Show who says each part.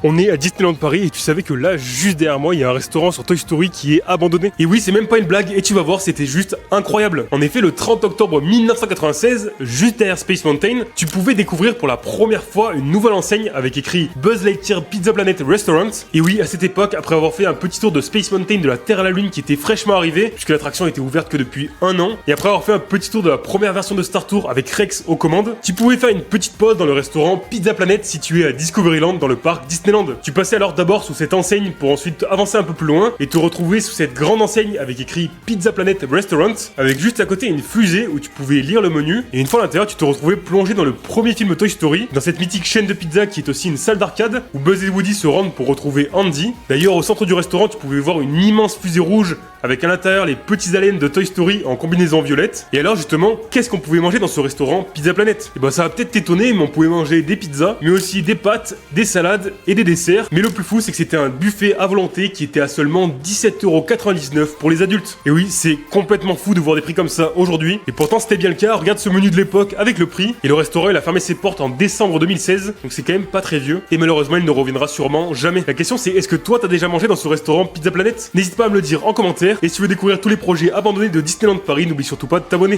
Speaker 1: On est à Disneyland Paris et tu savais que là, juste derrière moi, il y a un restaurant sur Toy Story qui est abandonné. Et oui, c'est même pas une blague et tu vas voir, c'était juste incroyable. En effet, le 30 octobre 1996, juste derrière Space Mountain, tu pouvais découvrir pour la première fois une nouvelle enseigne avec écrit Buzz Lightyear Pizza Planet Restaurant. Et oui, à cette époque, après avoir fait un petit tour de Space Mountain de la Terre à la Lune qui était fraîchement arrivé, puisque l'attraction était ouverte que depuis un an, et après avoir fait un petit tour de la première version de Star Tour avec Rex aux commandes, tu pouvais faire une petite pause dans le restaurant Pizza Planet situé à Discoveryland dans le parc Disneyland. Tu passais alors d'abord sous cette enseigne pour ensuite avancer un peu plus loin et te retrouver sous cette grande enseigne avec écrit Pizza Planet Restaurant, avec juste à côté une fusée où tu pouvais lire le menu, et une fois à l'intérieur tu te retrouvais plongé dans le premier film Toy Story, dans cette mythique chaîne de pizza qui est aussi une salle d'arcade où Buzz et Woody se rendent pour retrouver Andy. D'ailleurs au centre du restaurant tu pouvais voir une immense fusée rouge avec à l'intérieur les petits aliens de Toy Story en combinaison violette. Et alors justement, qu'est-ce qu'on pouvait manger dans ce restaurant Pizza Planet? Et bah ça va peut-être t'étonner, mais on pouvait manger des pizzas, mais aussi des pâtes, des salades et des desserts. Mais le plus fou, c'est que c'était un buffet à volonté qui était à seulement 17,99€ pour les adultes. Et oui, c'est complètement fou de voir des prix comme ça aujourd'hui. Et pourtant c'était bien le cas, regarde ce menu de l'époque avec le prix. Et le restaurant il a fermé ses portes en décembre 2016, donc c'est quand même pas très vieux. Et malheureusement il ne reviendra sûrement jamais. La question c'est, est-ce que toi t'as déjà mangé dans ce restaurant Pizza Planet? N'hésite pas à me le dire en commentaire. Et si tu veux découvrir tous les projets abandonnés de Disneyland Paris, n'oublie surtout pas de t'abonner.